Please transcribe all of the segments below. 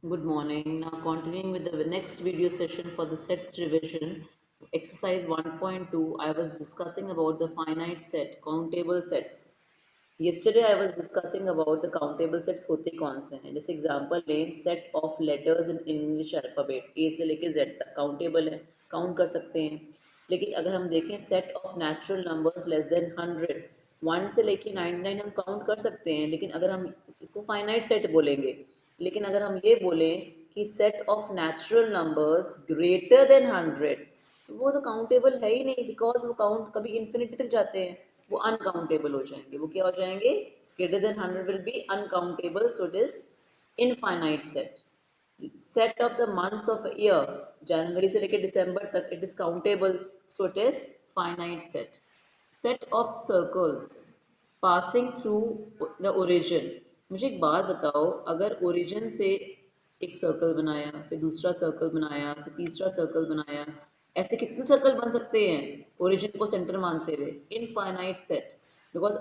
Good morning. Now continuing with the next video session for the sets revision, exercise 1.2, I was discussing about the finite set, countable sets. Yesterday I was discussing about the countable sets होते कौन से हैं. जैसे example लें set of letters in English alphabet A से लेके Z तक countable है, count कर सकते हैं. लेकिन अगर हम देखें set of natural numbers less than 100 1 से लेके 99 हम काउंट कर सकते हैं, लेकिन अगर हम इसको फाइनाइट सेट बोलेंगे. लेकिन अगर हम ये बोलें कि set of natural numbers greater than 100 वो तो काउंटेबल है ही नहीं, बिकॉज वो काउंट कभी इन्फिनिटी तक जाते हैं, वो अनकाउंटेबल हो जाएंगे. वो क्या हो जाएंगे? Greater than 100 will be uncountable, so it is infinite set. Set of the months of year, जनवरी से लेकर दिसंबर तक, it is countable, so it is finite set. Set of circles passing through the origin. मुझे एक बात बताओ, अगर ओरिजिन से एक सर्कल बनाया, फिर दूसरा सर्कल बनाया, फिर तीसरा सर्कल बनाया, ऐसे कितने सर्कल बन सकते हैं ओरिजिन को सेंटर मानते हुए? Infinite set. बिकॉज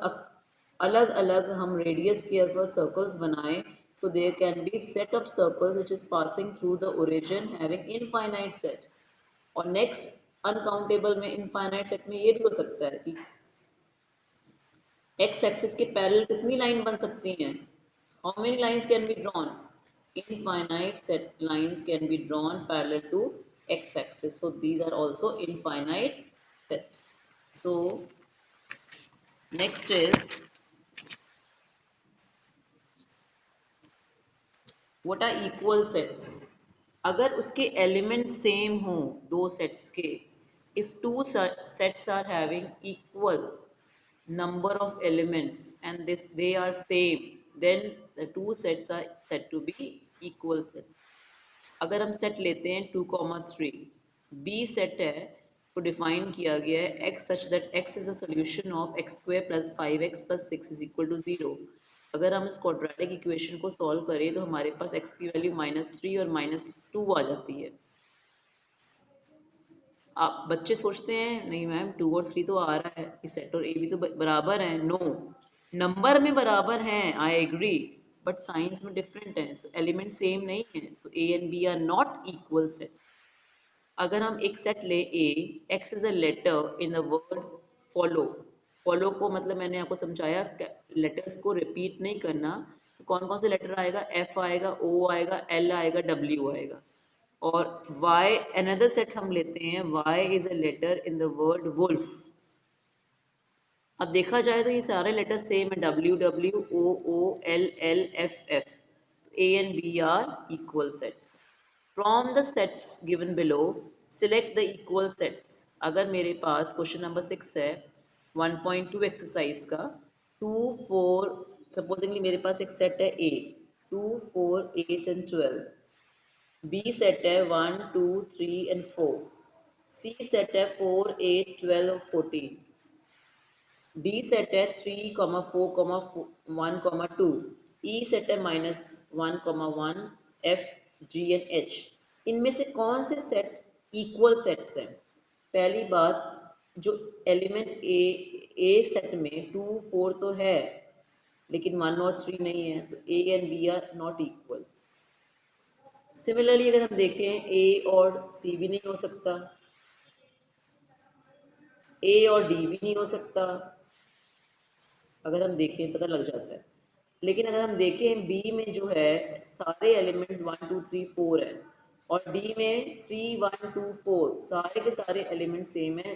अलग अलग हम रेडियस के अगर सर्कल्स बनाएं, so there can be set of circles which is passing through the origin having infinite set. और नेक्स्ट अनकाउंटेबल में, इनफाइनाइट सेट में ये भी हो सकता है कि एक्स एक्सिस के पैरेलल कितनी लाइन बन सकती हैं? How many lines can be drawn? Infinite set lines can be drawn parallel to X axis, so these are also infinite set. So next is, what are equal sets? अगर उसके elements same हो दो sets के, if two sets are having equal number of elements and this they are same, then the two sets are said to be equal sets. अगर हम set लेते हैं 2,3, B set है, तो डिफाइन किया गया है x such that x is a solution of X square plus 5x plus 6 is equal to 0. अगर हम इस क्वाड्रेटिक इक्वेशन को सॉल्व करें तो हमारे पास x की वैल्यू -3 और -2 आ जाती है. आप बच्चे सोचते हैं नहीं मैम 2 और 3 तो आ रहा है, कि सेट और ए भी तो बराबर हैं. नो, नंबर में बराबर हैं, आई एग्री, बट साइंस में डिफरेंट है, सो एलिमेंट सेम नहीं है, so A and B are not equal sets. अगर हम एक सेट ले A, X is a letter in the word follow. Follow को मतलब मैंने आपको समझाया, लेटर्स को रिपीट नहीं करना. तो कौन कौन से लेटर आएगा? एफ आएगा, ओ आएगा, एल आएगा, डब्ल्यू आएगा. और y अनदर सेट हम लेते हैं, y is a letter in the word wolf. अब देखा जाए तो ये सारे लेटर सेम है, W W, O O, L L, F F. A and B are equal sets. From the sets given below select the equal sets. अगर मेरे पास question number 6 है 1.2 एक्सरसाइज का, 2 4, सपोजिंगली मेरे पास एक सेट है ए, 2 4 8 एंड 12. बी सेट है 1 2 3 and 4. C set है 4 8 12 और 14. डी सेट है 3 4 1 2. ई सेट है -1 1, एफ जी एंड एच. इनमें से कौन से सेट इक्वल सेट्स हैं? पहली बात, जो एलिमेंट ए सेट में 2 4 तो है, लेकिन 1 और 3 नहीं है, तो A and B are not equal. Similarly अगर हम देखें, ए और सी भी नहीं हो सकता, ए और डी भी नहीं हो सकता. अगर हम देखें पता लग जाता है. लेकिन अगर हम देखें बी में जो है सारे एलिमेंट्स 1 2 3 4 है, और डी में 3 1 2 4, सारे के सारे एलिमेंट सेम है,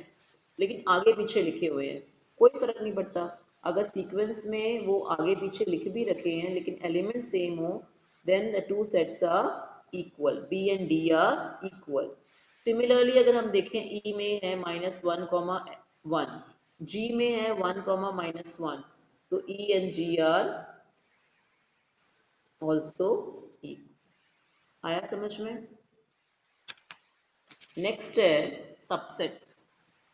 लेकिन आगे पीछे लिखे हुए हैं. कोई फर्क नहीं पड़ता. अगर सीक्वेंस में वो आगे पीछे लिख भी रखे हैं लेकिन एलिमेंट सेम हो, then the two sets are equal, B and D are equal. Similarly अगर हम देखें, ई में है -1, जी में है 1, -1, तो E and G are also equal. आया समझ में? नेक्स्ट है सबसेट्स.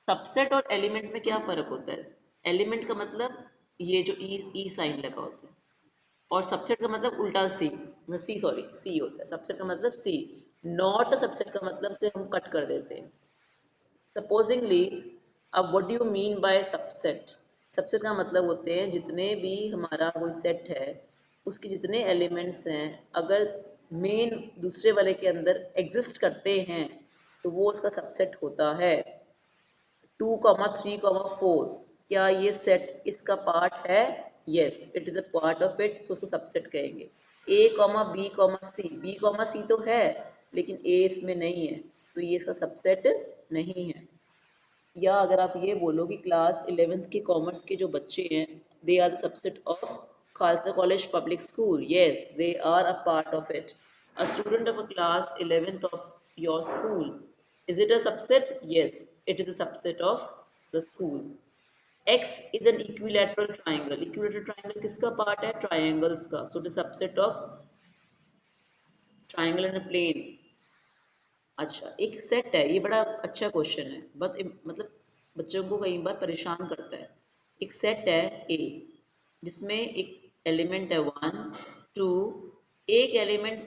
सबसेट और एलिमेंट में क्या फर्क होता है? एलिमेंट का मतलब ये जो ई साइन लगा होता है, और सबसेट का मतलब उल्टा सी, सी होता है. सबसेट का मतलब सी, नॉट सबसेट का मतलब से हम कट कर देते हैं. सपोजिंगली, अब what do you mean by subset? Subset का मतलब होते हैं जितने भी हमारा कोई सेट है, उसके जितने एलिमेंट्स हैं, अगर मेन दूसरे वाले के अंदर एग्जिस्ट करते हैं तो वो उसका सबसेट होता है। 2, 3, 4, क्या ये सेट इसका पार्ट है? Yes, it is a part of it, so उसको सबसेट कहेंगे। A, B, C तो है लेकिन A इसमें नहीं है तो ये इसका सबसेट नहीं है। या अगर आप ये बोलो कि क्लास 11th के कॉमर्स के जो बच्चे हैं they are the subset of Khalsa college public school, yes they are a part of it. A student of a class 11th of your school, is it a subset? Yes, it is a subset of the school. X is an equilateral triangle. Equilateral triangle किसका part है? Triangles का. So the subset of triangle in a plane. अच्छा, एक set है, ये बड़ा अच्छा question है, मतलब बच्चों को कई बार परेशान करता है। एक सेट है ए जिसमें एक एलिमेंट है 1, 2, एक एलिमेंट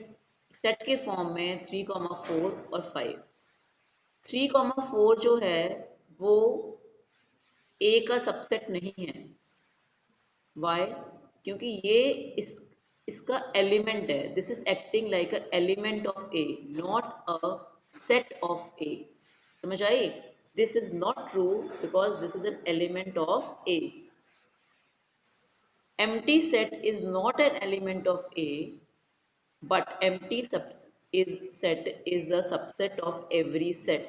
सेट के फॉर्म में 3, 4 और 5। 3, 4 जो है वो ए का सबसेट नहीं है। वाई? क्योंकि ये इस इसका एलिमेंट है। This is acting like a element of A, not a set of A. समझ आई? This is not true because this is an element of A. empty set is not an element of A, but empty is set is a subset of every set.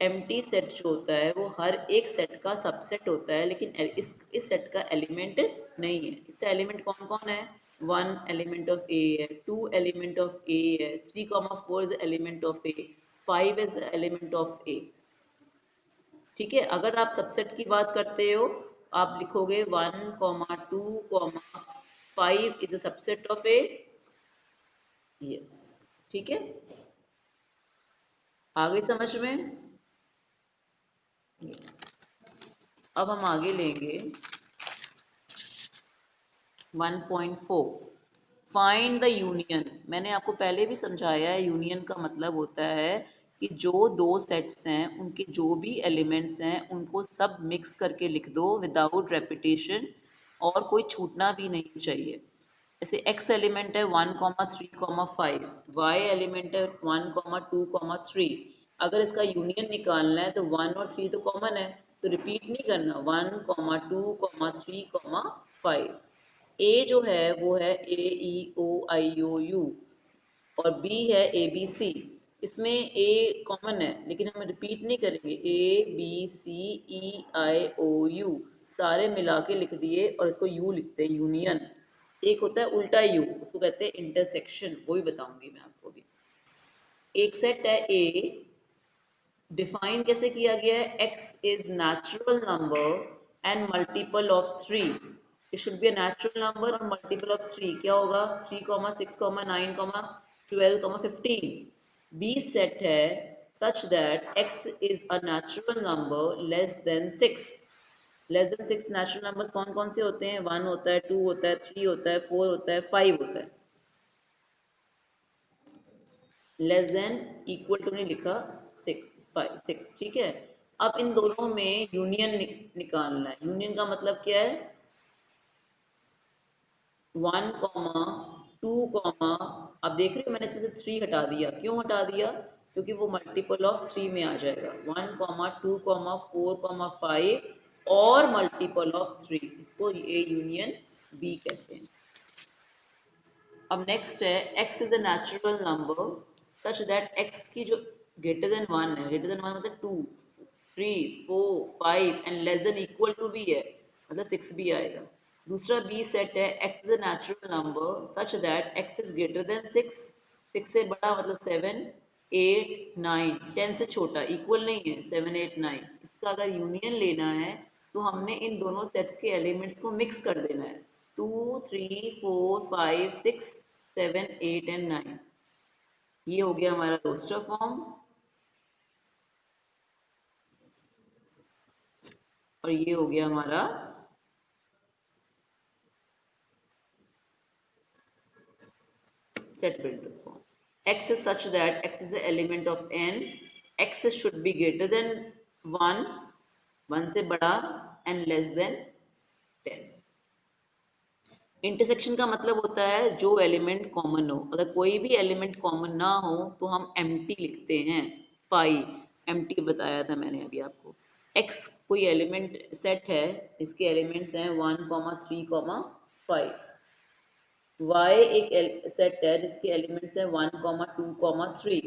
empty set जो होता है वो हर एक set का subset होता है, लेकिन इस सेट का एलिमेंट नहीं है। इसका एलिमेंट कौन कौन है? 1 एलिमेंट ऑफ ए है, 2 एलिमेंट ऑफ ए है, 3, 4 is element of A, 5 is element of A. ठीक है, अगर आप सबसेट की बात करते हो आप लिखोगे 1, 2, 5 is a subset of A. Yes, ठीक है, आगे समझ में? yes. अब हम आगे लेंगे 1.4, फाइंड द यूनियन। मैंने आपको पहले भी समझाया है, यूनियन का मतलब होता है कि जो दो सेट्स हैं उनके जो भी एलिमेंट्स हैं उनको सब मिक्स करके लिख दो विदाउट रेपिटेशन, और कोई छूटना भी नहीं चाहिए। जैसे x एलिमेंट है 1, 3, 5, y एलिमेंट है 1, 2, 3। अगर इसका यूनियन निकालना है तो 1 और 3 तो कॉमन है, तो रिपीट नहीं करना। 1, 2, 3, 5। ए जो है वो है A, E, O, I, O, U, और बी है ABC। इसमें ए कॉमन है लेकिन हम रिपीट नहीं करेंगे। A, B, C, E, I, O, U सारे मिला के लिख दिए और इसको यू लिखते हैं, यूनियन। एक होता है उल्टा यू, उसको कहते हैं इंटरसेक्शन, वो भी बताऊंगी मैं आपको भी। एक सेट है ए, डिफाइन कैसे किया गया है? x is natural number and multiple of 3। It should be a natural number और मल्टीपल ऑफ 3। क्या होगा? 3, 6, 9, 12, 15। बी सेट है such that x is a natural number less than 6। Less than 6 natural numbers कौन कौन से होते हैं? 1 होता है, 2 होता है, 3 होता है, 4 होता है, 5 होता है। लेस देन इक्वल टू नहीं लिखा, 6, ठीक है। अब इन दोनों में यूनियन निकालना है। यूनियन का मतलब क्या है? 1, 2, आप देख रहे हो मैंने इसमें से 3 हटा दिया। क्यों हटा दिया? क्योंकि वो मल्टीपल ऑफ 3 में आ जाएगा। 1, 2, 4, 5 और मल्टीपल ऑफ 3, इसको ये यूनियन बी कहते हैं। अब नेक्स्ट है x is a natural number such that x की जो ग्रेटर देन 1 है, ग्रेटर देन 1 मतलब 2, 3, 4, 5 and less than equal to भी है, मतलब 6 भी आएगा। दूसरा बी सेट है x is a natural number such that x is greater than 6, 6 से बड़ा मतलब 7, 8, 9, 10 से छोटा, इक्वल नहीं है 7, 8, 9। इसका अगर यूनियन लेना है तो हमने इन दोनों सेट्स के एलिमेंट्स को मिक्स कर देना है। 2, 3, 4, 5, 6, 7, 8 एंड 9। ये हो गया हमारा रोस्टर फॉर्म और ये हो गया हमारा set builder form. X is such that x is the element of n, x should be greater than 1, 1 से बड़ा and less than 10। इंटरसेक्शन का मतलब होता है जो एलिमेंट कॉमन हो। अगर कोई भी एलिमेंट कॉमन ना हो तो हम एम्प्टी लिखते हैं। फाइव एम्प्टी बताया था मैंने अभी आपको। एक्स कोई एलिमेंट सेट है, इसके एलिमेंट्स हैं 1,3,5। वाई एक सेट है जिसके एलिमेंट्स हैं 1,2,3।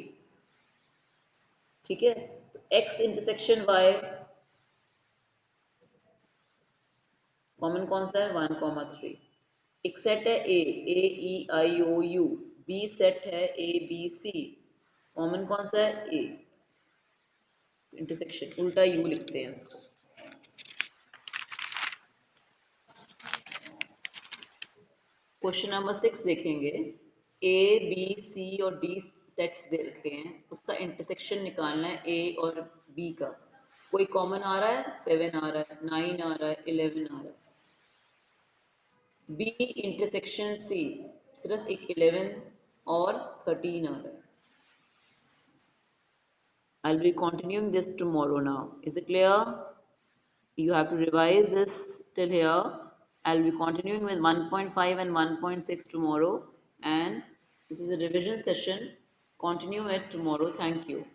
ठीक है, तो एक्स इंटरसेक्शन वाई कॉमन कौन सा है? 1,3। एक सेट है ए ई आई ओ यू। बी सेट है ABC। कॉमन कौन सा है? ए। इंटरसेक्शन उल्टा यू लिखते हैं इसको। क्वेश्चन नंबर 6 देखेंगे। A B C और D सेट्स दे रखे हैं, उसका इंटरसेक्शन निकालना है A और B का। कोई कॉमन आ रहा है? 7 आ रहा है, 9 आ रहा है, 11 आ रहा है। B इंटरसेक्शन C सिर्फ एक 11 और 13 आ रहा है। I'll be continuing this tomorrow now. Is it clear? You have to revise this till here. I'll be continuing with 1.5 and 1.6 tomorrow, and this is a revision session. Continue it tomorrow. Thank you.